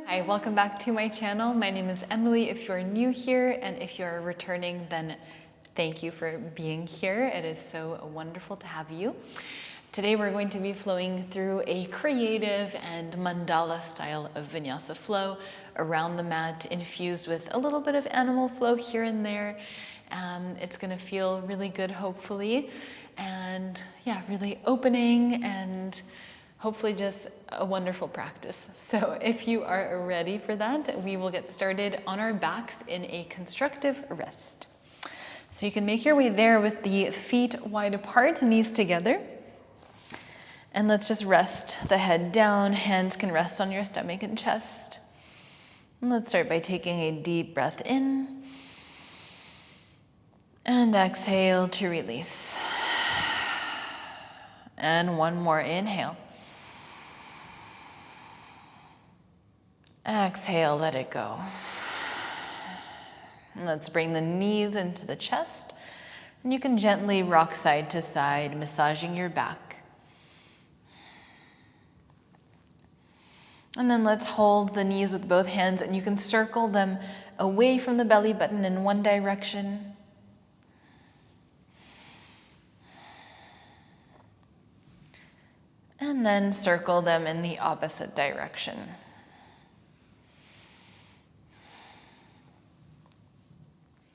Hi, welcome back to my channel. My name is Emily. If you're new here and if you're returning, then thank you for being here. It is so wonderful to have you. Today we're going to be flowing through a creative and mandala style of Vinyasa flow around the mat, infused with a little bit of animal flow here and there. It's going to feel really good, hopefully, and yeah, really opening and hopefully just a wonderful practice. So if you are ready for that, we will get started on our backs in a constructive rest. So you can make your way there with the feet wide apart, knees together. And let's just rest the head down. Hands can rest on your stomach and chest. And let's start by taking a deep breath in. And exhale to release. And one more inhale. Exhale, let it go. And let's bring the knees into the chest. And you can gently rock side to side, massaging your back. And then let's hold the knees with both hands, and you can circle them away from the belly button in one direction. And then circle them in the opposite direction.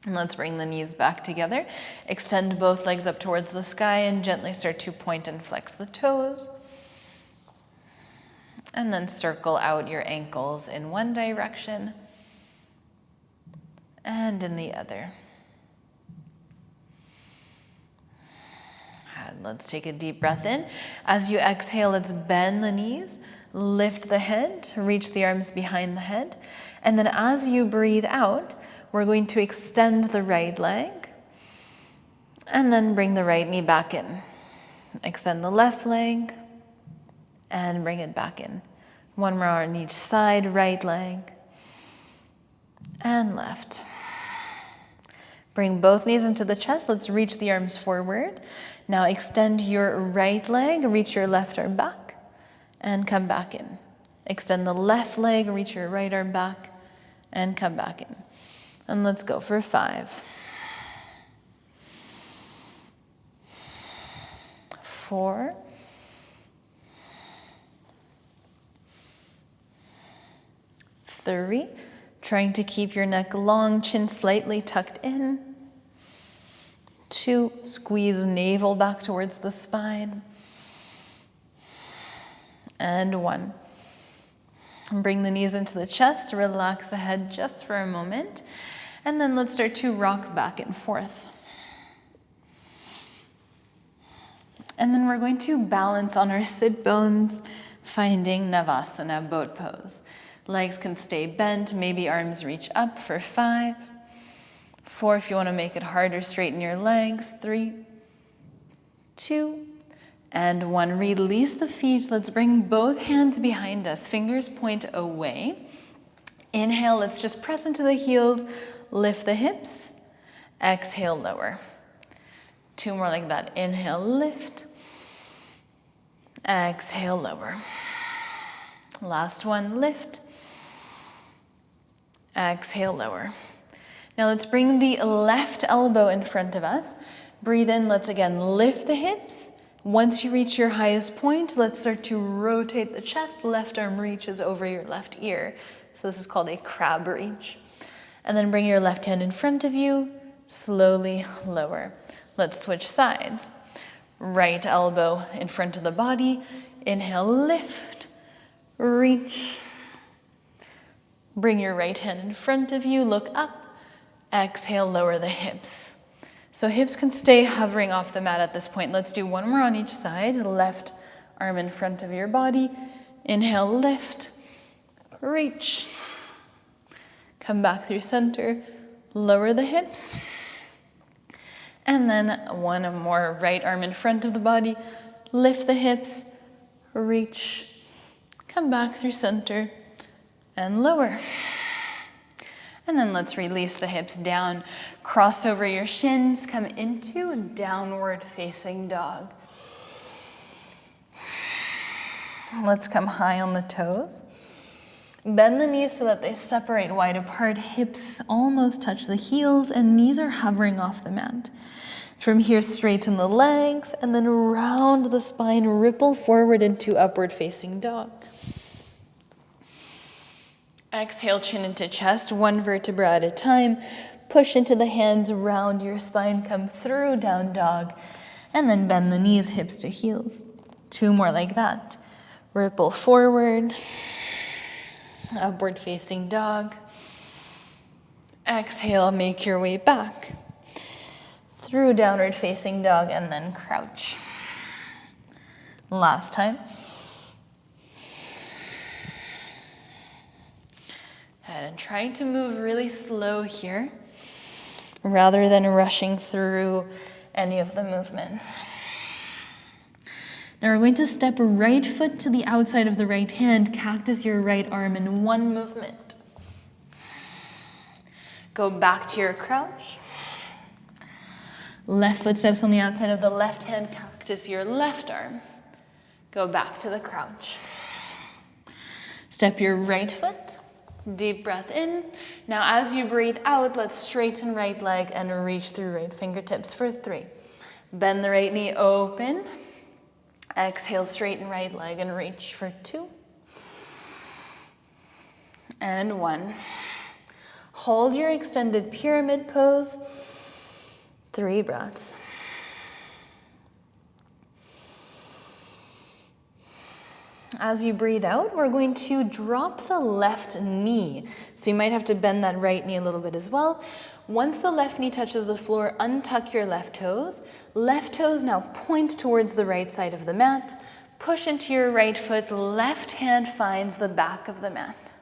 And let's bring the knees back together. Extend both legs up towards the sky and gently start to point and flex the toes. And then circle out your ankles in one direction and in the other. And let's take a deep breath in. As you exhale, let's bend the knees, lift the head, reach the arms behind the head. And then as you breathe out, we're going to extend the right leg and then bring the right knee back in. Extend the left leg and bring it back in. One more on each side, right leg and left. Bring both knees into the chest. Let's reach the arms forward. Now extend your right leg, reach your left arm back and come back in. Extend the left leg, reach your right arm back and come back in. And let's go for 5, 4, 3, trying to keep your neck long, chin slightly tucked in. 2, squeeze navel back towards the spine. And 1. Bring the knees into the chest, relax the head just for a moment. And then let's start to rock back and forth. And then we're going to balance on our sit bones, finding Savasana, boat pose. Legs can stay bent, maybe arms reach up for 5. 4, if you want to make it harder, straighten your legs. 3, 2, and 1. Release the feet. Let's bring both hands behind us. Fingers point away. Inhale, let's just press into the heels. Lift the hips. Exhale, lower. 2 more like that. Inhale, lift. Exhale, lower. Last one, lift. Exhale, lower. Now let's bring the left elbow in front of us. Breathe in, let's again lift the hips. Once you reach your highest point, let's start to rotate the chest. Left arm reaches over your left ear. So this is called a crab reach. And then bring your left hand in front of you, slowly lower. Let's switch sides. Right elbow in front of the body. Inhale, lift, reach. Bring your right hand in front of you, look up. Exhale, lower the hips. So hips can stay hovering off the mat at this point. Let's do 1 more on each side. Left arm in front of your body. Inhale, lift, reach. Come back through center, lower the hips. And then 1 more, right arm in front of the body. Lift the hips, reach. Come back through center and lower. And then let's release the hips down. Cross over your shins, come into downward facing dog. Let's come high on the toes. Bend the knees so that they separate wide apart. Hips almost touch the heels and knees are hovering off the mat. From here, straighten the legs and then round the spine, ripple forward into upward facing dog. Exhale, chin into chest, one vertebra at a time. Push into the hands, round your spine, come through, down dog, and then bend the knees, hips to heels. 2 more like that. Ripple forward, upward facing dog. Exhale, make your way back. Through downward facing dog and then crouch. Last time. And try to move really slow here rather than rushing through any of the movements. Now we're going to step right foot to the outside of the right hand, cactus your right arm in one movement. Go back to your crouch. Left foot steps on the outside of the left hand, cactus your left arm. Go back to the crouch. Step your right foot, deep breath in. Now as you breathe out, let's straighten right leg and reach through right fingertips for 3. Bend the right knee open. Exhale, straighten right leg and reach for 2. And 1. Hold your extended pyramid pose. 3 breaths. As you breathe out, we're going to drop the left knee. So you might have to bend that right knee a little bit as well. Once the left knee touches the floor, untuck your left toes. Left toes now point towards the right side of the mat. Push into your right foot. Left hand finds the back of the mat.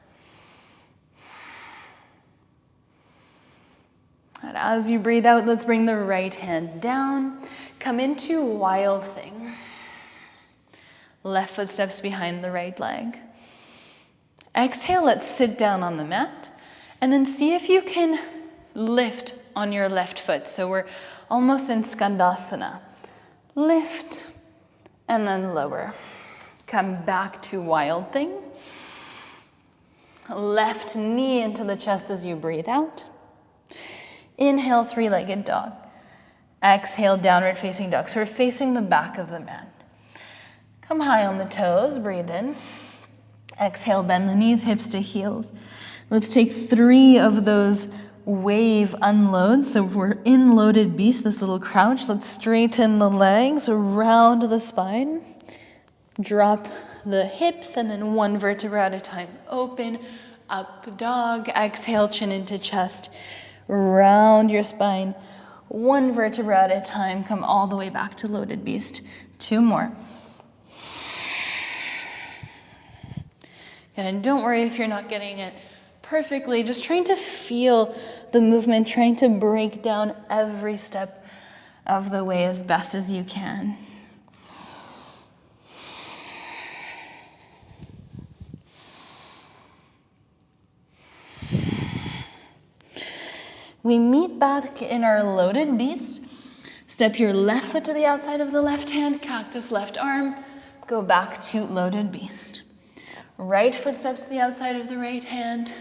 And as you breathe out, let's bring the right hand down. Come into wild thing. Left foot steps behind the right leg. Exhale, let's sit down on the mat. And then see if you can lift on your left foot. So we're almost in Skandasana. Lift and then lower. Come back to wild thing. Left knee into the chest as you breathe out. Inhale, 3-legged dog. Exhale, downward facing dog. So we're facing the back of the mat. Come high on the toes, breathe in. Exhale, bend the knees, hips to heels. Let's take 3 of those wave unloads. So if we're in loaded beast, this little crouch, let's straighten the legs, round the spine. Drop the hips and then 1 vertebra at a time. Open, up dog. Exhale, chin into chest. Round your spine, 1 vertebra at a time. Come all the way back to loaded beast. 2 more. And don't worry if you're not getting it perfectly. Just trying to feel the movement, trying to break down every step of the way as best as you can. We meet back in our loaded beast. Step your left foot to the outside of the left hand, cactus left arm. Go back to loaded beast. Right foot steps to the outside of the right hand.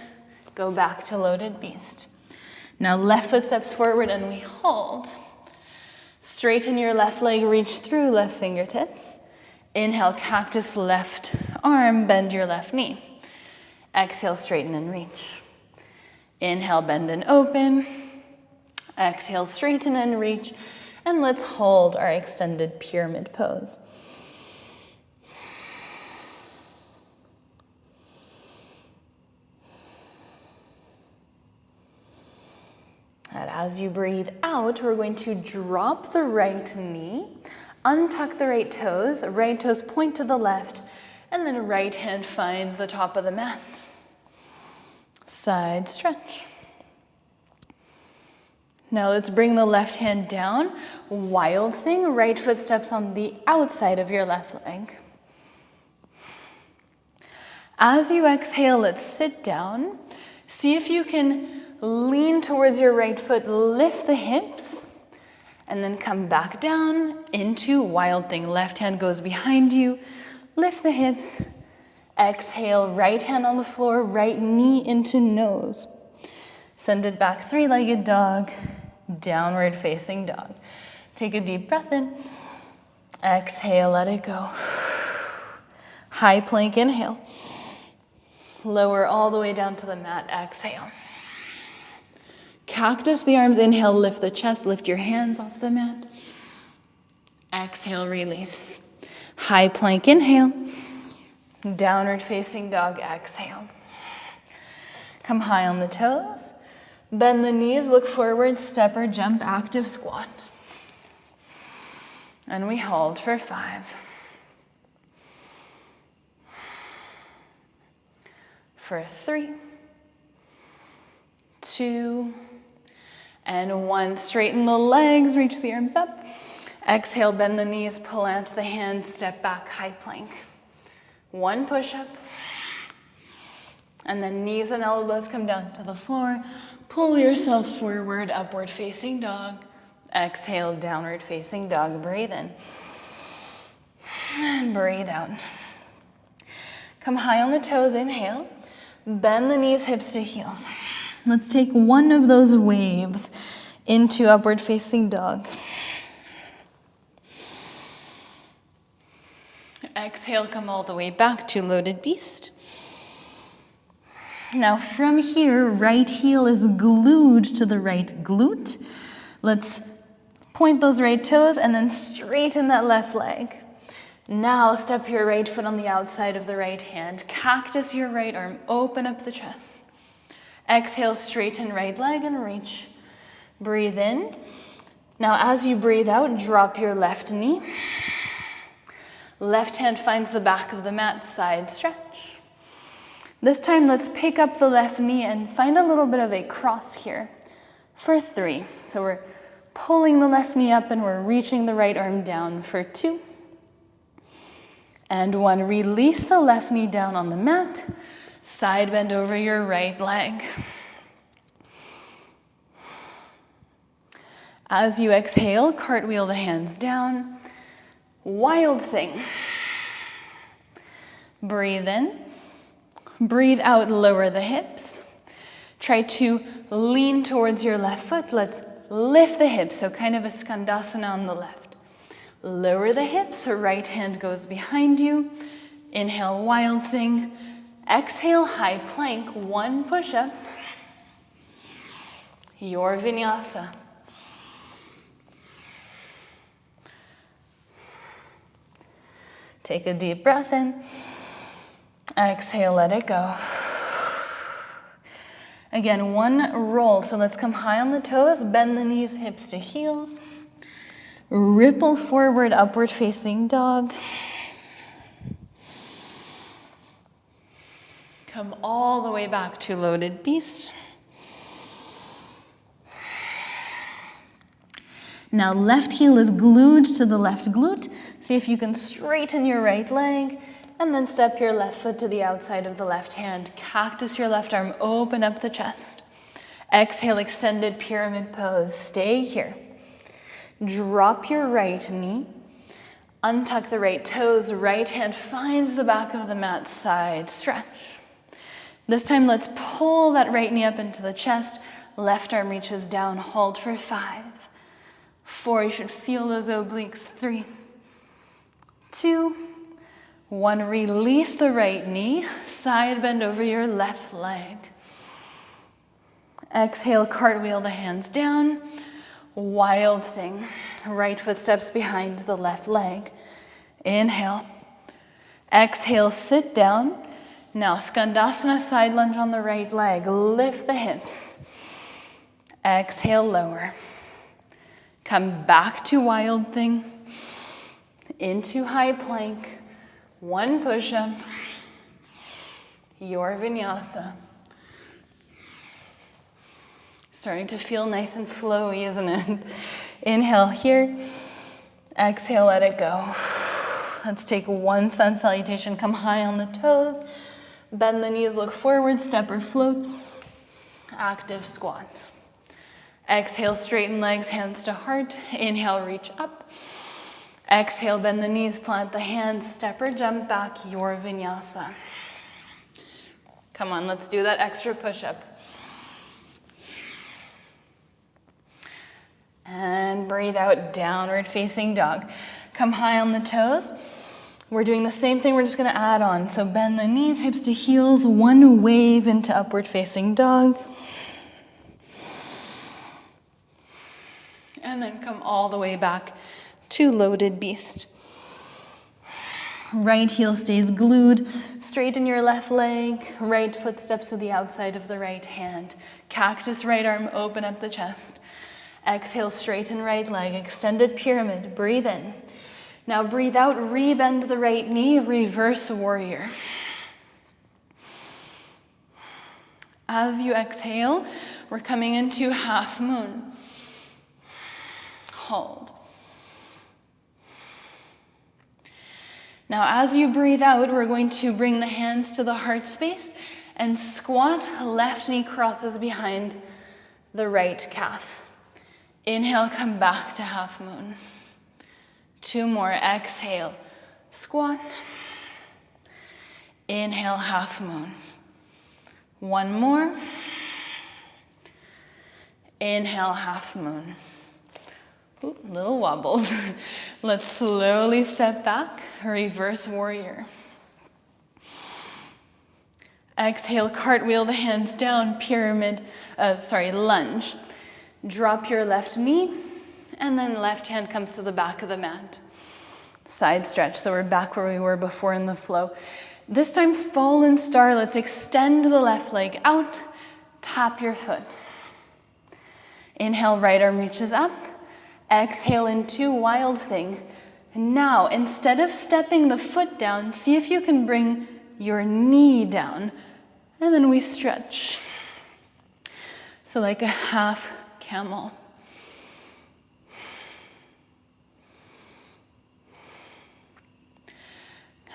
Go back to loaded beast. Now left foot steps forward and we hold. Straighten your left leg, reach through left fingertips. Inhale, cactus left arm, bend your left knee. Exhale, straighten and reach. Inhale, bend and open. Exhale, straighten and reach. And let's hold our extended pyramid pose. And as you breathe out, we're going to drop the right knee, untuck the right toes point to the left, and then right hand finds the top of the mat. Side stretch. Now let's bring the left hand down. Wild thing, right foot steps on the outside of your left leg. As you exhale, let's sit down. See if you can lean towards your right foot, lift the hips, and then come back down into wild thing. Left hand goes behind you, lift the hips, Exhale, right hand on the floor, right knee into nose. Send it back, three-legged dog, downward facing dog. Take a deep breath in. Exhale, let it go. High plank, inhale. Lower all the way down to the mat, exhale. Cactus the arms, inhale, lift the chest, lift your hands off the mat. Exhale, release. High plank, inhale. Downward facing dog, exhale. Come high on the toes. Bend the knees, look forward, step or jump, active squat. And we hold for 5. For 3, 2, and 1. Straighten the legs, reach the arms up. Exhale, bend the knees, plant the hands, step back, high plank. 1 push-up. And then knees and elbows come down to the floor. Pull yourself forward, upward facing dog. Exhale, downward facing dog. Breathe in. And breathe out. Come high on the toes, inhale. Bend the knees, hips to heels. Let's take one of those waves into upward facing dog. Exhale, come all the way back to loaded beast. Now from here, right heel is glued to the right glute. Let's point those right toes and then straighten that left leg. Now step your right foot on the outside of the right hand. Cactus your right arm, open up the chest. Exhale, straighten right leg and reach. Breathe in. Now as you breathe out, drop your left knee. Left hand finds the back of the mat, side stretch. This time, let's pick up the left knee and find a little bit of a cross here for 3. So we're pulling the left knee up and we're reaching the right arm down for 2. And 1, release the left knee down on the mat, side bend over your right leg. As you exhale, cartwheel the hands down. Wild thing. Breathe in. Breathe out, lower the hips. Try to lean towards your left foot. Let's lift the hips, so kind of a skandasana on the left. Lower the hips, right hand goes behind you. Inhale, wild thing. Exhale, high plank, 1 push-up. Your vinyasa. Take a deep breath in. Exhale, let it go. Again, 1 roll. So let's come high on the toes, bend the knees, hips to heels. Ripple forward, upward facing dog. Come all the way back to loaded beast. Now left heel is glued to the left glute. See if you can straighten your right leg and then step your left foot to the outside of the left hand. Cactus your left arm, open up the chest. Exhale, extended pyramid pose. Stay here. Drop your right knee. Untuck the right toes. Right hand finds the back of the mat, side stretch. This time, let's pull that right knee up into the chest. Left arm reaches down, hold for 5. 4, you should feel those obliques. 3, 2, 1, release the right knee, side bend over your left leg. Exhale, cartwheel the hands down. Wild thing. Right foot steps behind the left leg. Inhale. Exhale, sit down. Now, skandasana, side lunge on the right leg. Lift the hips. Exhale, lower. Come back to wild thing. Into high plank. 1 push-up. Your vinyasa. Starting to feel nice and flowy, isn't it? Inhale here. Exhale, let it go. Let's take 1 sun salutation. Come high on the toes. Bend the knees, look forward, step or float. Active squat. Exhale, straighten legs, hands to heart. Inhale, reach up. Exhale, bend the knees, plant the hands, step or jump back, your vinyasa. Come on, let's do that extra push-up. And breathe out, downward facing dog. Come high on the toes. We're doing the same thing, we're just gonna add on. So bend the knees, hips to heels, one wave into upward facing dog. And then come all the way back to loaded beast. Right heel stays glued, straighten your left leg, right foot steps to the outside of the right hand. Cactus right arm, open up the chest. Exhale, straighten right leg, extended pyramid, breathe in. Now breathe out, rebend the right knee, reverse warrior. As you exhale, we're coming into half moon. Hold. Now as you breathe out, we're going to bring the hands to the heart space and squat, left knee crosses behind the right calf. Inhale, come back to half moon. 2 more, exhale, squat. Inhale, half moon. 1 more. Inhale, half moon. Ooh, little wobbles. Let's slowly step back, reverse warrior. Exhale, cartwheel the hands down, pyramid, lunge. Drop your left knee, and then left hand comes to the back of the mat. Side stretch, so we're back where we were before in the flow. This time, fallen star, let's extend the left leg out, tap your foot. Inhale, right arm reaches up. Exhale into wild thing. And now, instead of stepping the foot down, see if you can bring your knee down. And then we stretch. So like a half camel.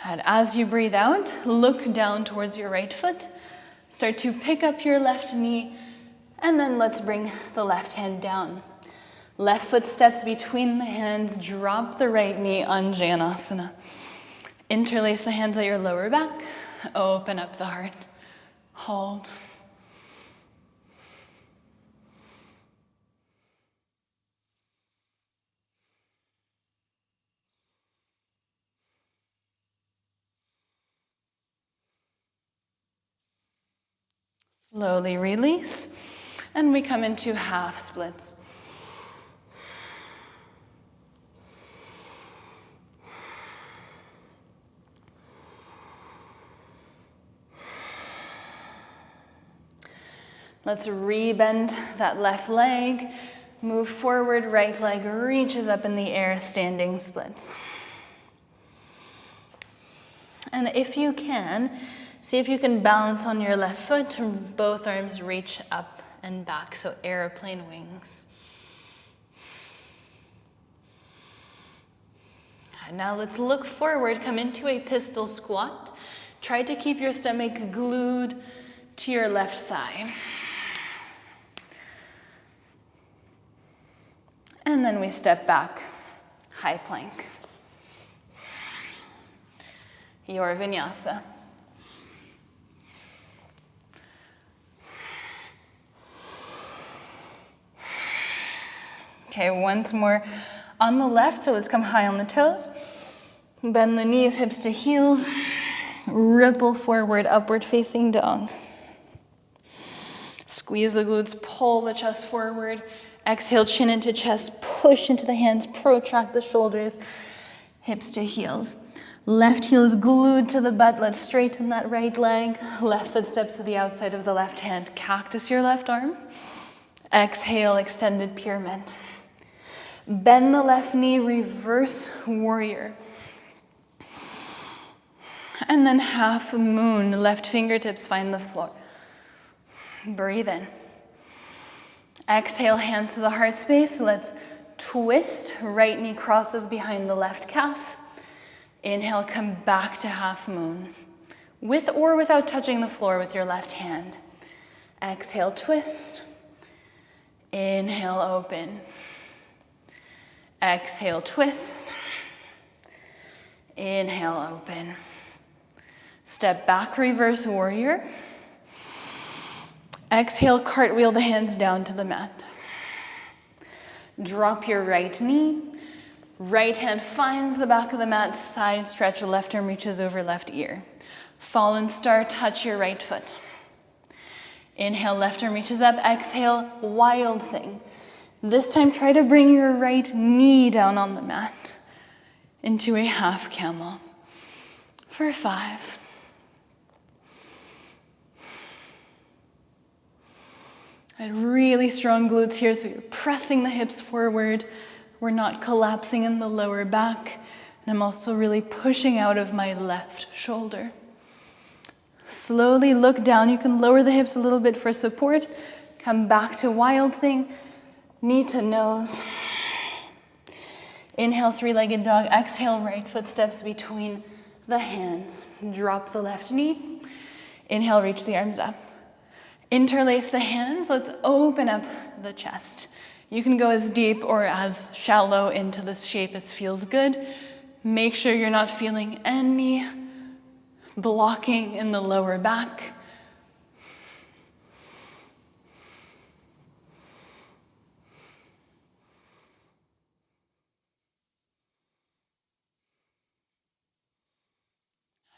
And as you breathe out, look down towards your right foot. Start to pick up your left knee, and then let's bring the left hand down. Left foot steps between the hands, drop the right knee, Anjanasana. Interlace the hands at your lower back, open up the heart, hold. Slowly release, and we come into half splits. Let's rebend that left leg, move forward, right leg reaches up in the air, standing splits. And if you can, see if you can balance on your left foot, both arms reach up and back, so airplane wings. And now let's look forward, come into a pistol squat. Try to keep your stomach glued to your left thigh. And then we step back, high plank. Your vinyasa. Okay, once more on the left, so let's come high on the toes. Bend the knees, hips to heels. Ripple forward, upward facing dog. Squeeze the glutes, pull the chest forward. Exhale, chin into chest, push into the hands, protract the shoulders, hips to heels. Left heel is glued to the butt. Let's straighten that right leg. Left foot steps to the outside of the left hand. Cactus your left arm. Exhale, extended pyramid. Bend the left knee, reverse warrior. And then half moon, left fingertips find the floor. Breathe in. Exhale, hands to the heart space. Let's twist. Right knee crosses behind the left calf. Inhale, come back to half moon. With or without touching the floor with your left hand. Exhale, twist. Inhale, open. Exhale, twist. Inhale, open. Step back, reverse warrior. Exhale, cartwheel the hands down to the mat. Drop your right knee. Right hand finds the back of the mat, side stretch, left arm reaches over left ear. Fallen star, touch your right foot. Inhale, left arm reaches up. Exhale, wild thing. This time, try to bring your right knee down on the mat into a half camel for 5. I had really strong glutes here, so you're pressing the hips forward. We're not collapsing in the lower back. And I'm also really pushing out of my left shoulder. Slowly look down. You can lower the hips a little bit for support. Come back to wild thing. Knee to nose. Inhale, three-legged dog. Exhale, right foot steps between the hands. Drop the left knee. Inhale, reach the arms up. Interlace the hands. Let's open up the chest. You can go as deep or as shallow into this shape as feels good. Make sure you're not feeling any blocking in the lower back.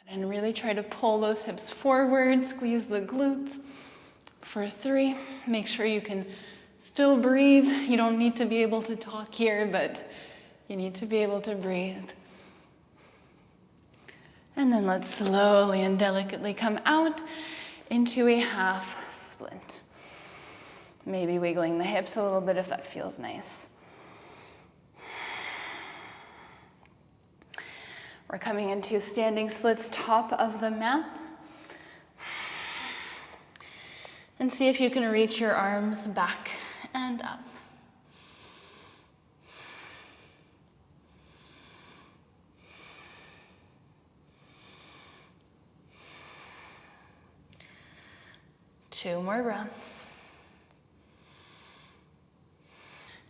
And really try to pull those hips forward, squeeze the glutes for 3. Make sure you can still breathe. You don't need to be able to talk here, but you need to be able to breathe. And then let's slowly and delicately come out into a half split. Maybe wiggling the hips a little bit if that feels nice. We're coming into standing splits, top of the mat. And see if you can reach your arms back and up. Two more breaths.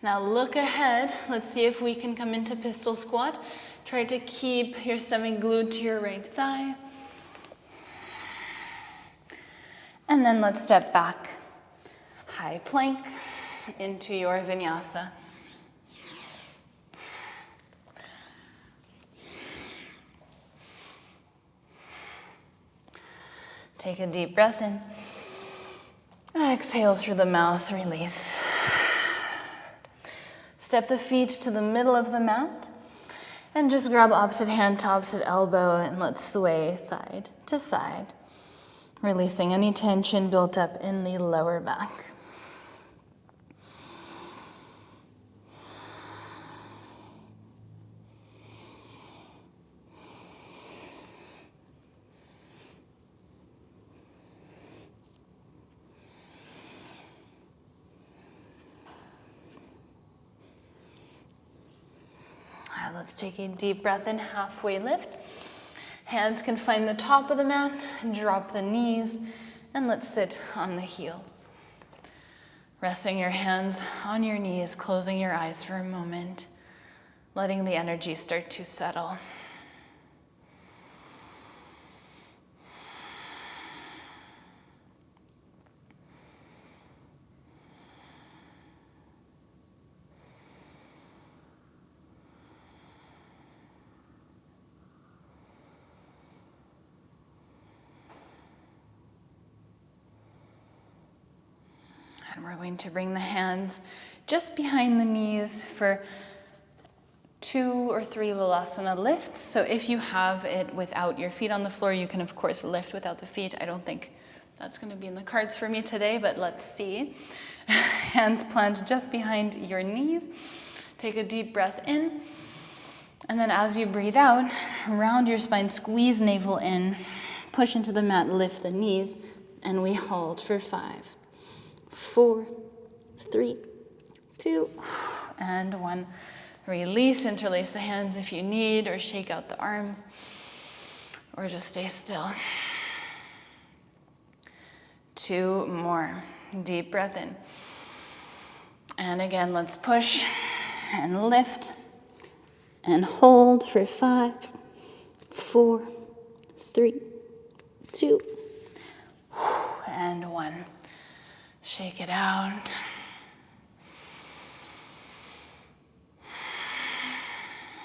Now look ahead. Let's see if we can come into pistol squat. Try to keep your stomach glued to your right thigh. And then let's step back. High plank into your vinyasa. Take a deep breath in. Exhale through the mouth, release. Step the feet to the middle of the mat. And just grab opposite hand to opposite elbow and let's sway side to side, releasing any tension built up in the lower back. Let's take a deep breath in, halfway lift. Hands can find the top of the mat, drop the knees, and let's sit on the heels. Resting your hands on your knees, closing your eyes for a moment, letting the energy start to settle. And we're going to bring the hands just behind the knees for 2 or 3 Lolasana lifts. So if you have it without your feet on the floor, you can of course lift without the feet. I don't think that's going to be in the cards for me today, but let's see. Hands planted just behind your knees. Take a deep breath in. And then as you breathe out, round your spine, squeeze navel in, push into the mat, lift the knees, and we hold for 5, 4, 3, 2, and 1. Release, interlace the hands if you need, or shake out the arms, or just stay still. 2 more. Deep breath in. And again, let's push and lift and hold for 5, 4, 3, 2, and 1. Shake it out.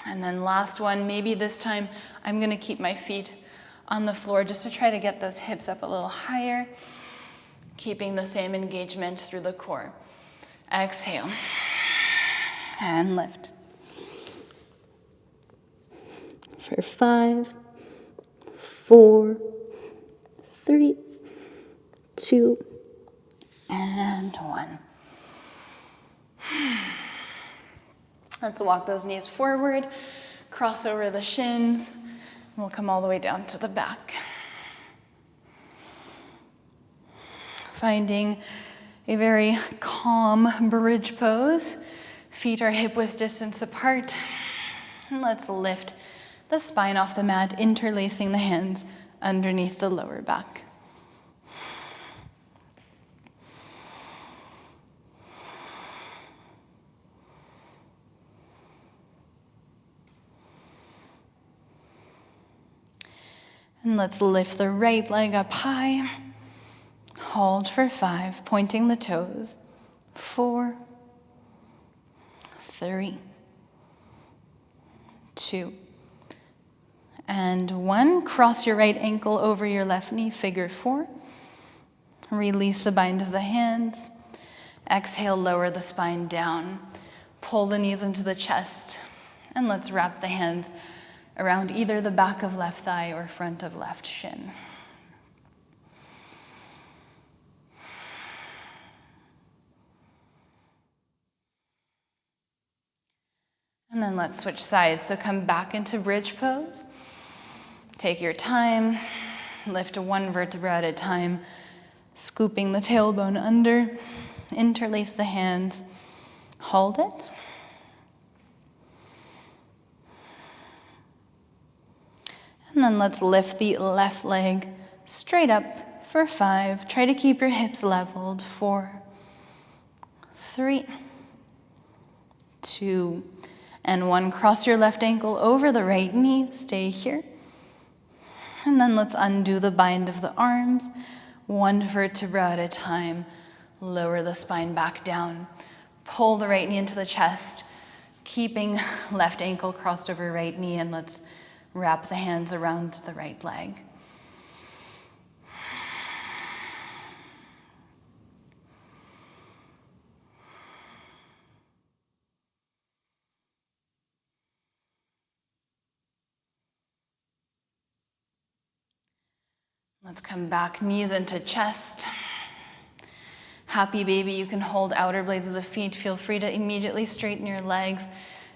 And then last one, maybe this time I'm gonna keep my feet on the floor just to try to get those hips up a little higher, keeping the same engagement through the core. Exhale, and lift. For 5, 4, 3, 2, and 1. Let's walk those knees forward, cross over the shins. We'll come all the way down to the back. Finding a very calm bridge pose. Feet are hip-width distance apart. And let's lift the spine off the mat, interlacing the hands underneath the lower back. And let's lift the right leg up high. Hold for 5, pointing the toes. 4, 3, 2, and 1. Cross your right ankle over your left knee, figure 4. Release the bind of the hands. Exhale, lower the spine down. Pull the knees into the chest. And let's wrap the hands around either the back of left thigh or front of left shin. And then let's switch sides. So come back into bridge pose. Take your time. Lift one vertebra at a time, scooping the tailbone under. Interlace the hands. Hold it. And then let's lift the left leg straight up for 5. Try to keep your hips leveled. 4, 3, 2, and 1. Cross your left ankle over the right knee. Stay here. And then let's undo the bind of the arms. 1 vertebra at a time. Lower the spine back down. Pull the right knee into the chest, keeping left ankle crossed over right knee, and let's wrap the hands around the right leg. Let's come back, knees into chest. Happy baby, you can hold outer blades of the feet. Feel free to immediately straighten your legs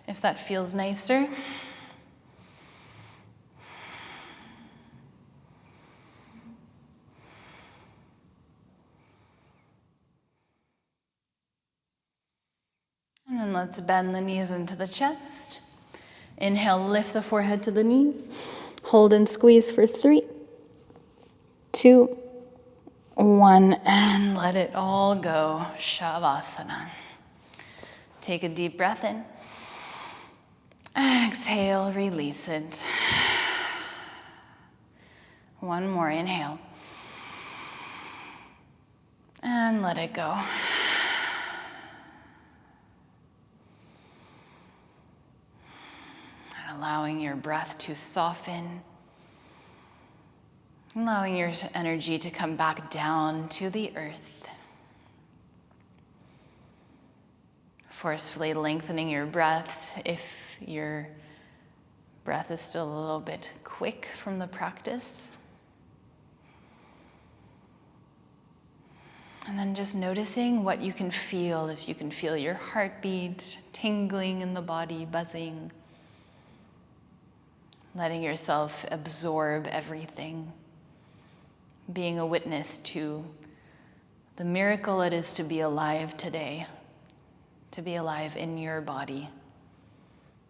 if that feels nicer. And then let's bend the knees into the chest. Inhale, lift the forehead to the knees. Hold and squeeze for 3, 2, 1, and let it all go. Savasana. Take a deep breath in. Exhale, release it. One more, inhale. And let it go. Allowing your breath to soften. Allowing your energy to come back down to the earth. Forcefully lengthening your breath if your breath is still a little bit quick from the practice. And then just noticing what you can feel, if you can feel your heartbeat tingling in the body, buzzing. Letting yourself absorb everything. Being a witness to the miracle it is to be alive today, to be alive in your body,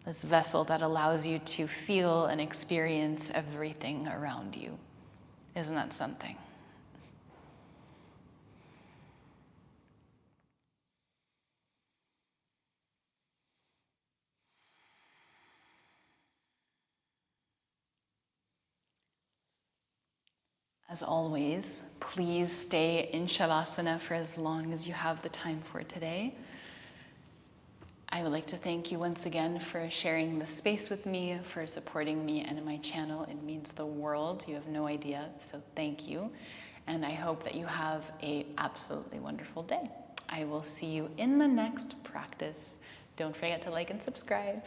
this vessel that allows you to feel and experience everything around you. Isn't that something? As always, please stay in Shavasana for as long as you have the time for today. I would like to thank you once again for sharing the space with me, for supporting me and my channel. It means the world. You have no idea, so thank you. And I hope that you have an absolutely wonderful day. I will see you in the next practice. Don't forget to like and subscribe.